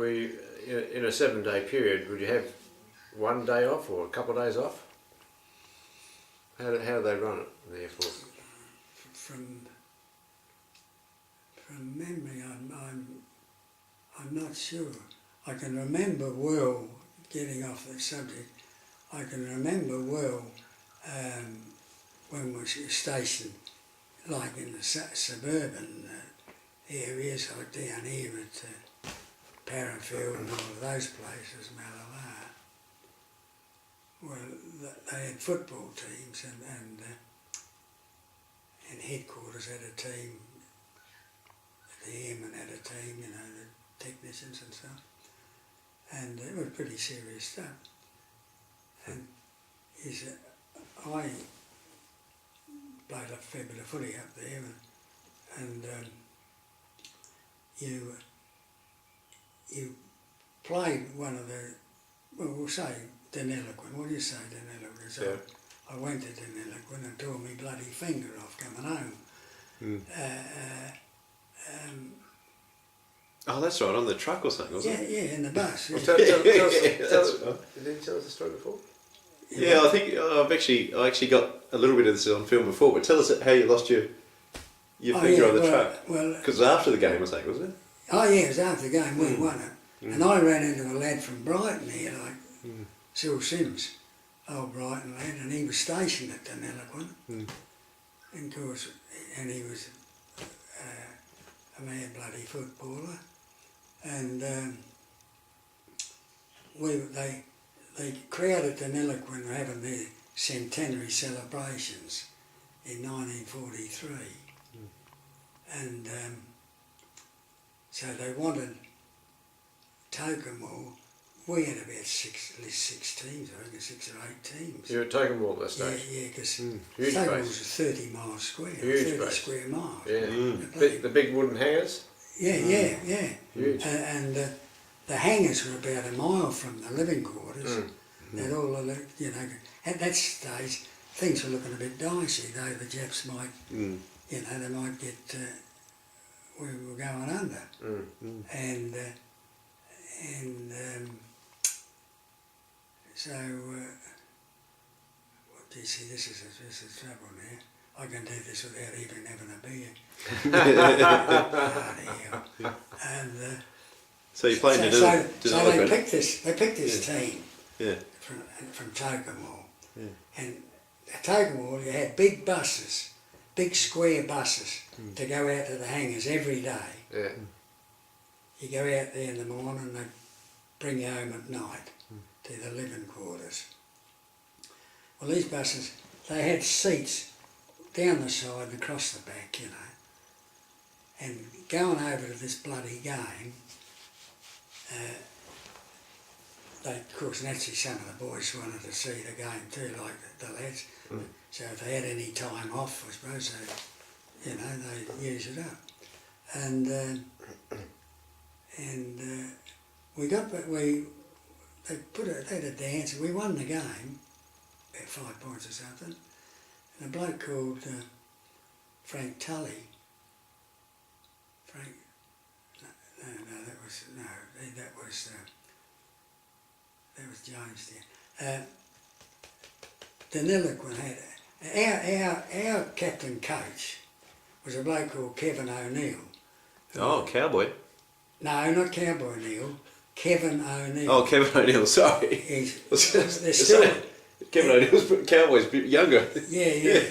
in a 7-day period, would you have one day off or a couple of days off? How do they run it, therefore? From memory, I'm not sure. I can remember well, getting off the subject, I can remember well when we were stationed, like in the suburban areas, like down here at Parafield and all of those places, Malala. Well, they had football teams and headquarters had a team, the airmen had a team, you know, the technicians and stuff. And it was pretty serious stuff. And I played a fair bit of footy up there, and you played one of the, well, we'll say Deniliquin. What do you say, Deniliquin? So I went to Deniliquin and tore my bloody finger off coming home. Oh, that's right, on the truck or something, wasn't it? Yeah, in the bus. Yeah. Well, tell us, did you tell us the story before? Yeah, I think I actually got a little bit of this on film before, but tell us how you lost your finger on the truck. Well, because it was after the game, I think, wasn't it? Oh yeah, it was after the game, we won it. And I ran into a lad from Brighton here, like Cyril Sims, old Brighton lad, and he was stationed at Deniliquin. And of course, and he was a mad bloody footballer. And the crowd at Deniliquin were having their centenary celebrations in 1943. And so they wanted Tokemore. We had about at least 6 teams, I think, 6 or 8 teams. You were at Tokemore at that stage? Yeah, because Huge Tokemore base. was 30 miles square, Huge 30 base. square miles. Yeah. The big wooden hangars? Yeah. Huge. And the hangars were about a mile from the living quarters. And all the, you know, at that stage, things were looking a bit dicey, though the Japs might, you know, they might get, we were going under. And so, what do you see, this is trouble now. I can do this without even having a beer. And So you played in so they picked this team from Tokemore. And at Tokemore you had big buses, big square buses to go out to the hangars every day. You go out there in the morning and they bring you home at night to the living quarters. Well, these buses, they had seats down the side and across the back, you know. And going over to this bloody game, of course, naturally some of the boys wanted to see the game too, like the lads. So if they had any time off, I suppose, they, you know, they'd use it up. And they had a dance, and we won the game, about 5 points or something. And a bloke called Frank Tully, that was Jones there. Deniliquin had, our captain coach was a bloke called Kevin O'Neill. Oh, Cowboy. No, not Cowboy O'Neill, Kevin O'Neill. Oh, Kevin O'Neill, sorry. They're still... Kevin O'Neill's Cowboy's a bit younger. Yeah.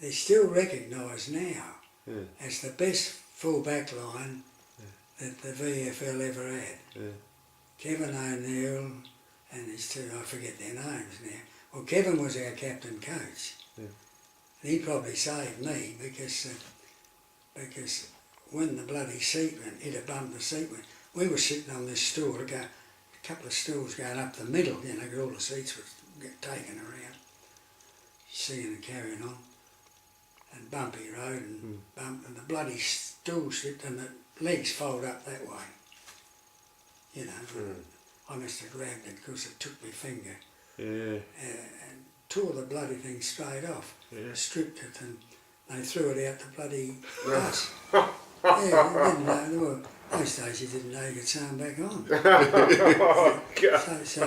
They're still recognised now as the best full-back line that the VFL ever had. Kevin O'Neill and his two, I forget their names now. Well, Kevin was our captain coach. He probably saved me because when the bloody seat went, hit a bump, the seat went, we were sitting on this stool, a couple of stools going up the middle, you know, 'cause all the seats would get taken around, singing and carrying on, and bumpy road and bump, and the bloody stool slipped and the legs fold up that way, you know. I must have grabbed it because it took my finger and tore the bloody thing straight off, stripped it, and They threw it out the bloody bus. Yeah, they didn't know. Well, most days you didn't know you could sew them back on. Oh, God. So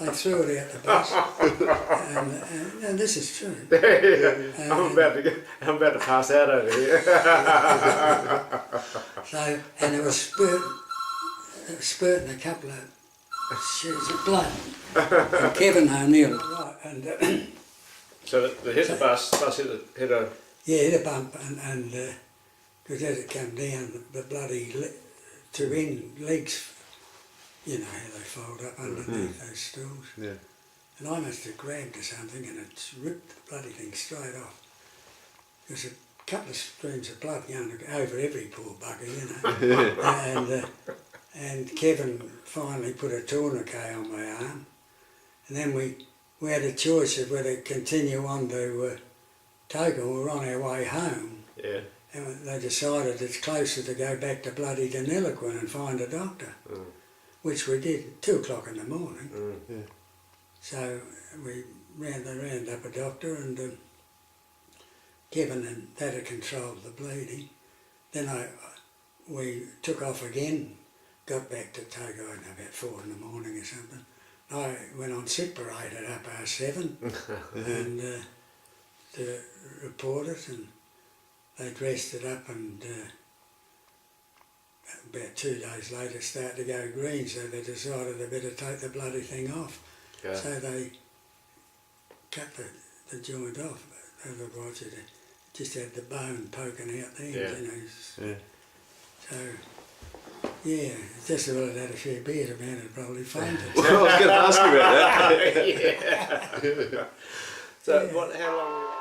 they threw it out the bus, and this is true. I'm about to pass out over here. So, and it was spurting a couple of shoots of blood. And Kevin O'Neill, right, and So they hit the bus hit a... yeah, hit a bump, and because as it come down, the bloody two end legs, you know how they fold up underneath those stools. Yeah. And I must have grabbed to something and it's ripped the bloody thing straight off. There's a couple of streams of blood going over every poor bugger, you know. And Kevin finally put a tourniquet on my arm. And then we had a choice of whether to continue on to Togo. We were on our way home. Yeah. And they decided it's closer to go back to bloody Deniliquin and find a doctor, which we did, 2 o'clock in the morning. Yeah. So we round up a doctor, and Kevin and that had controlled the bleeding. Then we took off again, got back to Togo about 4 in the morning or something. I went on sick parade at 7:30 and to report it, and they dressed it up, and about 2 days later it started to go green, so they decided they better take the bloody thing off. Yeah. So they cut the joint off, otherwise it just had the bone poking out there, you know. Yeah. So, yeah, just as well it had a fair beard, a man had probably fainted. Well, I was going to ask you about that. Yeah. So, how long...